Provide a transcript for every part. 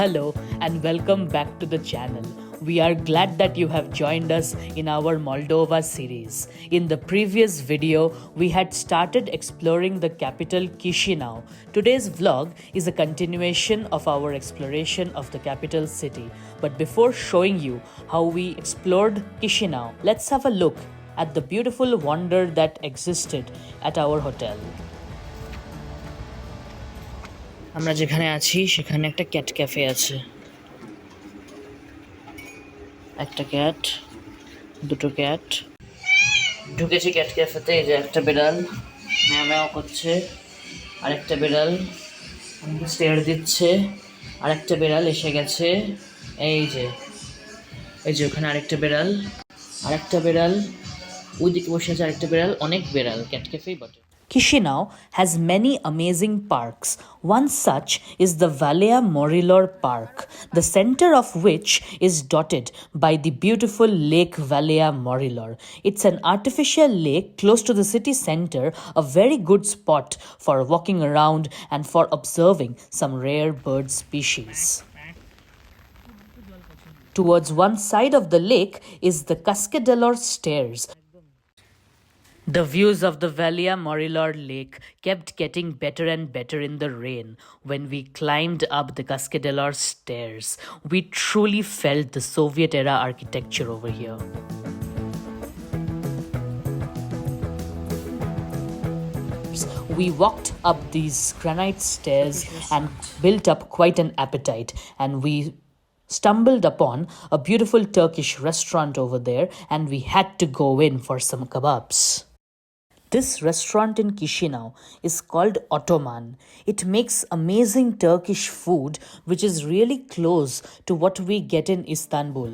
Hello and welcome back to the channel. We are glad that you have joined us in our Moldova series. In the previous video, we had started exploring the capital Chisinau. Today's vlog is a continuation of our exploration of the capital city. But before showing you how we explored Chisinau, let's have a look at the beautiful wonder that existed at our hotel. আমরা যেখানে আছি সেখানে একটা cat cafe আছে। একটা cat, দুটো cat. ঢুকেছি cat ক্যাফেতে, এই যে একটা বিড়াল ম্যাও ম্যাও করছে, আরেকটা বিড়াল আমাকে স্টেয়ার দিচ্ছে, আরেকটা বিড়াল এসে গেছে, এই যে ওখানে আরেকটা বিড়াল ওইদিকে বসে আছে, আরেকটা বিড়াল, অনেক বিড়াল, ক্যাট ক্যাফেই বটে। Chisinau has many amazing parks. One such is the Valea Morilor Park, the center of which is dotted by the beautiful lake Valea Morilor. It's an artificial lake close to the city center, a very good spot for walking around and for observing some rare bird species. Towards one side of the lake is the Cascadelor Stairs. The views of the Valea Morilor lake kept getting better and better in the rain. When we climbed up the Cascadelor stairs, we truly felt the Soviet era architecture over here. We walked up these granite stairs and built up quite an appetite, and we stumbled upon a beautiful Turkish restaurant over there, and we had to go in for some kebabs. This restaurant in Chisinau is called Ottoman. It makes amazing Turkish food which is really close to what we get in Istanbul.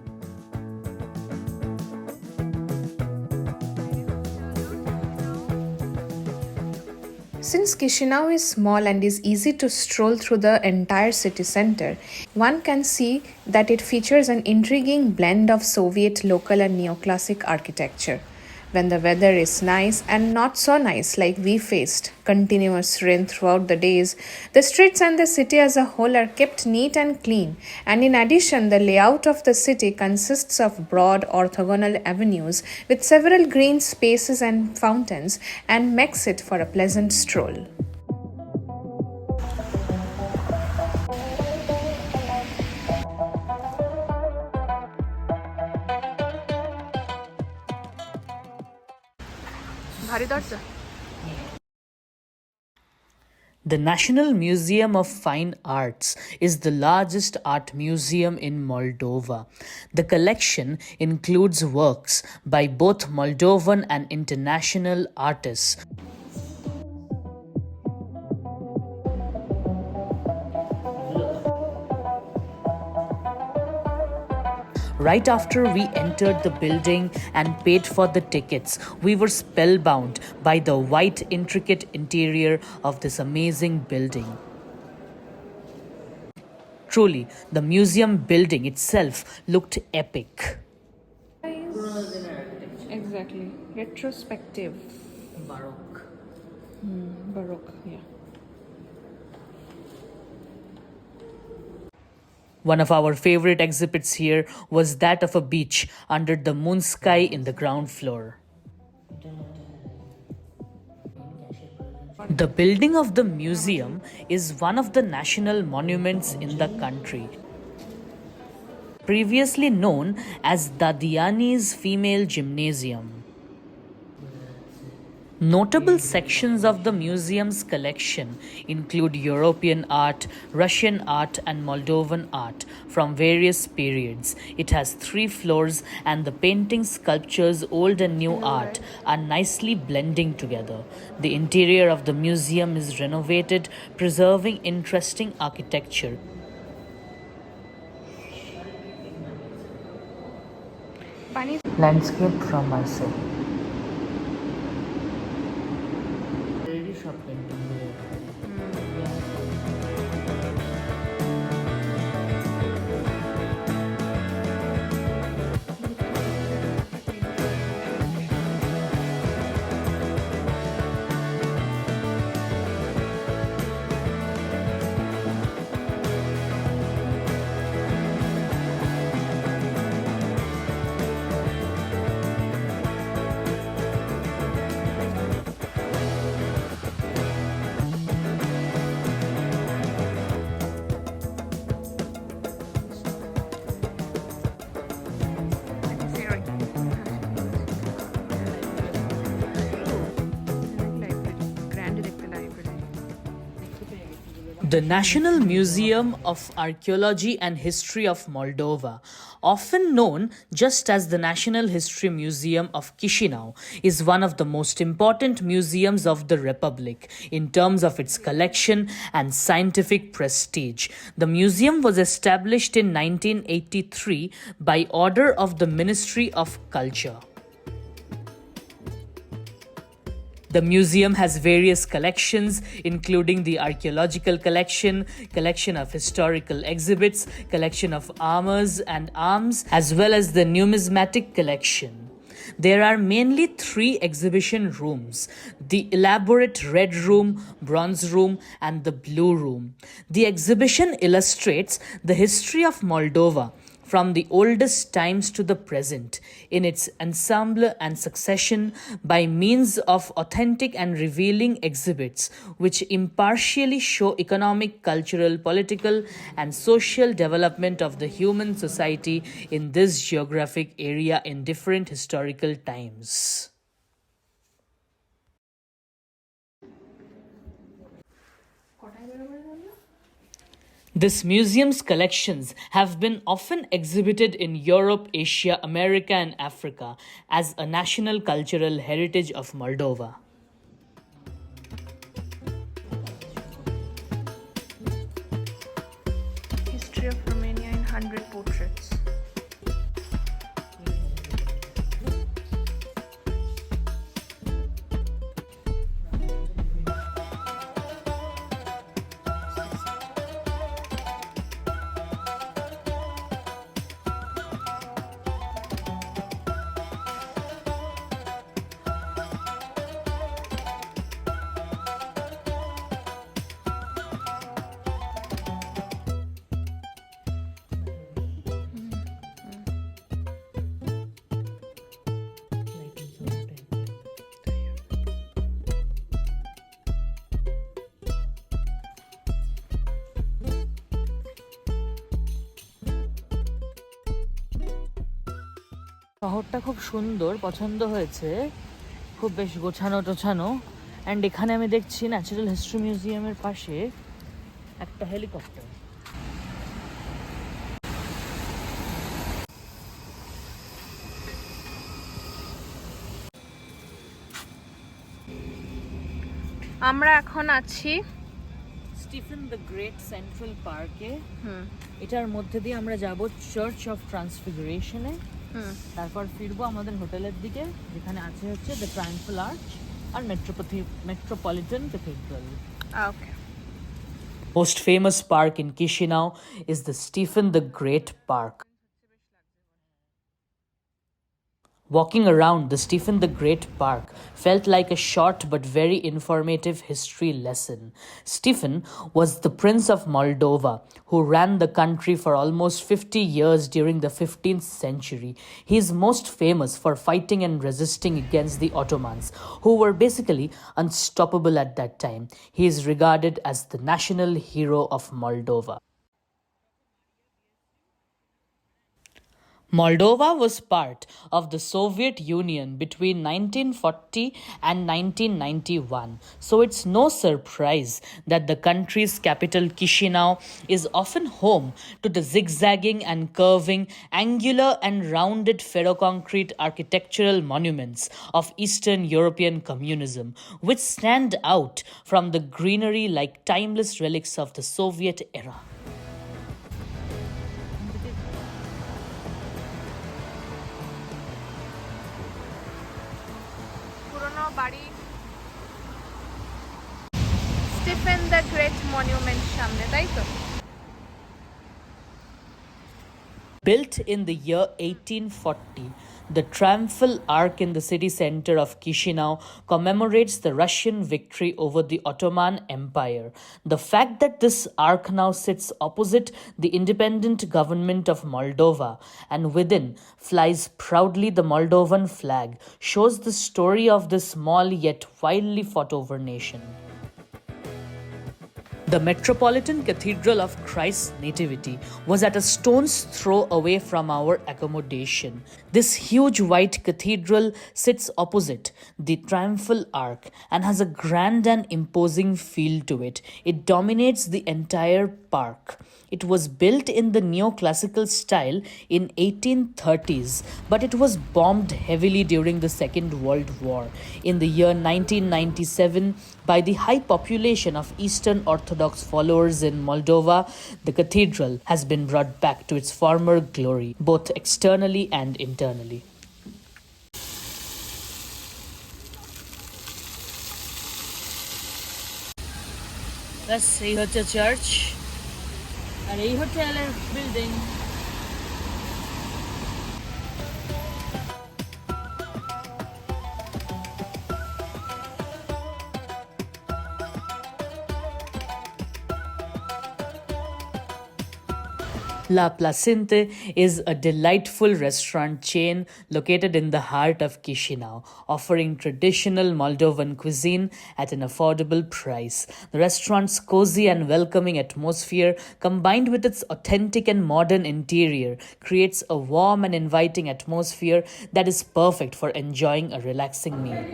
Since Chisinau is small and is easy to stroll through the entire city center, one can see that it features an intriguing blend of Soviet, local and neoclassic architecture. When the weather is nice and not so nice like we faced continuous rain throughout the days, the streets and the city as a whole are kept neat and clean, and in addition the layout of the city consists of broad orthogonal avenues with several green spaces and fountains and makes it for a pleasant stroll. The National Museum of Fine Arts is the largest art museum in Moldova. The collection includes works by both Moldovan and international artists. Right after we entered the building and paid for the tickets, we were spellbound by the white, intricate interior of this amazing building. Truly, the museum building itself looked epic. Exactly. Retrospective. Baroque. Baroque, yeah. One of our favorite exhibits here was that of a beach under the moon sky in the ground floor. The building of the museum is one of the national monuments in the country. Previously known as Dadiani's Female Gymnasium. Notable sections of the museum's collection include European art, Russian art and Moldovan art from various periods. It has 3 floors and the paintings, sculptures, old and new art are nicely blending together. The interior of the museum is renovated, preserving interesting architecture. Landscape from myself. The National Museum of Archaeology and History of Moldova, often known just as the National History Museum of Chisinau, is one of the most important museums of the Republic in terms of its collection and scientific prestige. The museum was established in 1983 by order of the Ministry of Culture. The museum has various collections, including the archaeological collection, collection of historical exhibits, collection of armors and arms, as well as the numismatic collection. There are mainly 3 exhibition rooms: the elaborate red room, bronze room, and the blue room. The exhibition illustrates the history of Moldova from the oldest times to the present, in its ensemble and succession, by means of authentic and revealing exhibits which impartially show economic, cultural, political, and social development of the human society in this geographic area in different historical times. This museum's collections have been often exhibited in Europe, Asia, America, and Africa as a national cultural heritage of Moldova. History of Romania in 100 portraits. শহরটা খুব সুন্দর, পছন্দ হয়েছে, খুব বেশ গোছানো টোছানো। And এখানে আমি দেখছি ন্যাচারাল হিস্ট্রি মিউজিয়ামের পাশে একটা হেলিকপ্টার। আমরা এখন আছি স্টিফেন দ্য গ্রেট সেন্ট্রাল পার্কে। এটার মধ্যে দিয়ে আমরা যাব চার্চ অফ ট্রান্সফিগারেশনে, তারপর ফিরবো আমাদের হোটেলের দিকে, যেখানে আছে হচ্ছে দ্য ট্রায়াম্ফাল আর্চ আর metropolitan cathedral. Okay. Most famous park in Chisinau is the Stephen the Great Park. Walking around the Stephen the Great Park felt like a short but very informative history lesson. Stephen was the Prince of Moldova who ran the country for almost 50 years during the 15th century. He is most famous for fighting and resisting against the Ottomans, who were basically unstoppable at that time. He is regarded as the national hero of Moldova. Moldova was part of the Soviet Union between 1940 and 1991, so it's no surprise that the country's capital Chisinau is often home to the zigzagging and curving, angular and rounded ferroconcrete architectural monuments of Eastern European communism, which stand out from the greenery like timeless relics of the Soviet era. বাড়ি Stephen the great monument সামনে, তাই তো? Built in the year 1840, the triumphal arch in the city center of Chisinau commemorates the Russian victory over the Ottoman Empire. The fact that this arch now sits opposite the independent government of Moldova and within flies proudly the Moldovan flag shows the story of this small yet widely fought over nation. The Metropolitan Cathedral of Christ's Nativity was at a stone's throw away from our accommodation. This huge white cathedral sits opposite the Triumphal Arch and has a grand and imposing feel to it. It dominates the entire park. It was built in the neoclassical style in 1830s, but it was bombed heavily during the Second World War. In the year 1997, by the high population of Eastern Orthodox followers in Moldova, the cathedral has been brought back to its former glory, both externally and internally. Let's see the church. And a hotel building. La Placinte is a delightful restaurant chain located in the heart of Chisinau, offering traditional Moldovan cuisine at an affordable price. The restaurant's cozy and welcoming atmosphere, combined with its authentic and modern interior, creates a warm and inviting atmosphere that is perfect for enjoying a relaxing meal.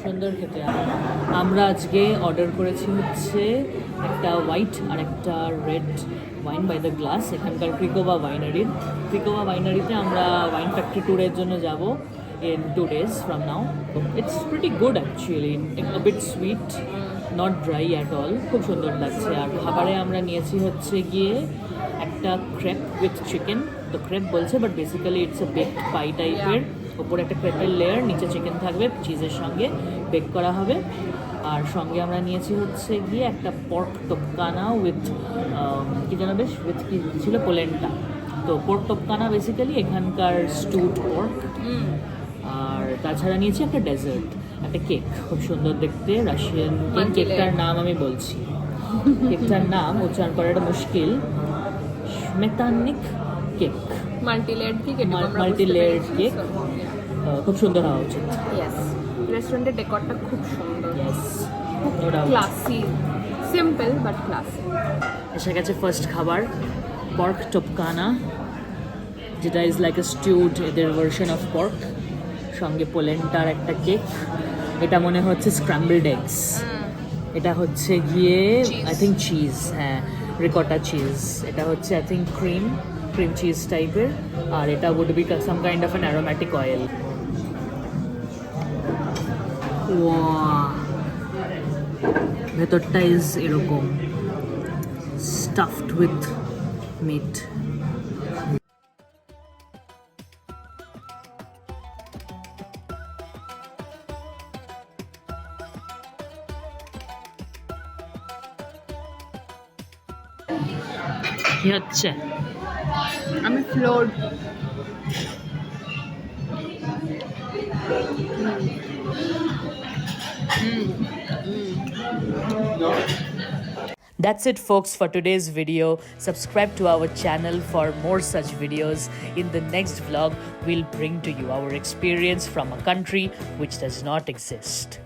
সুন্দর খেতে আমরা আজকে order করেছি হচ্ছে একটা white আর একটা red wine by the glass এখানকার ক্রিকোভা ওয়াইনারিতে আমরা ওয়াইন ফ্যাক্টরি ট্যুরের জন্য যাব in 2 days from now. It's pretty good actually, a bit sweet, not dry at all. খুব সুন্দর লাগছে আর খাবারে আমরা নিয়েছি হচ্ছে গিয়ে একটা ক্রেপ উইথ চিকেন তো ক্রেপ বলছে but basically it's a baked pie টাইপের ওপরে একটা ক্রেপের লেয়ার নিচে চিকেন থাকবে চিজের সঙ্গে বেক করা হবে আর সঙ্গে আমরা নিয়েছি হচ্ছে গিয়ে একটা পর্ক টপকানা উইথ কি যেন বেশ উইথ কি ছিল পোলেন্টা তো পর্ক টপকানা বেসিক্যালি এখানকার স্টুড পর্ক আর তাছাড়া নিয়েছি একটা ডেজার্ট একটা কেক খুব সুন্দর দেখতে রাশিয়ান কেক কেকটার নাম আমি বলছি কেকটার নাম উচ্চারণ করাটা মুশকিল স্মেতানিক কেক মাল্টিলেয়ার্ড কেক খুব সুন্দর হওয়া উচিত রেস্টুরেন্টের ডেকোরটা খুব সুন্দর ক্লাসি সিম্পল বাট ক্লাসি এসে গেছে ফার্স্ট খাবার পর্ক টপকানা যেটা ইজ লাইক এ স্টিউড এদের ভার্সন অফ পর্ক সঙ্গে পোলেন্টার একটা কেক এটা মনে হচ্ছে স্ক্র্যাম্বলড এগস এটা হচ্ছে গিয়ে আই থিঙ্ক চিজ হ্যাঁ রিকটা চিজ এটা হচ্ছে আই থিঙ্ক ক্রিম চিজ টাইপের আর এটা would be some kind of an aromatic oil ভেতরটা ইজ এরকম স্টাফড উইথ মিট কি হচ্ছে আমি ফ্লোর্ড That's it folks for today's video. Subscribe to our channel for more such videos. In the next vlog, we'll bring to you our experience from a country which does not exist.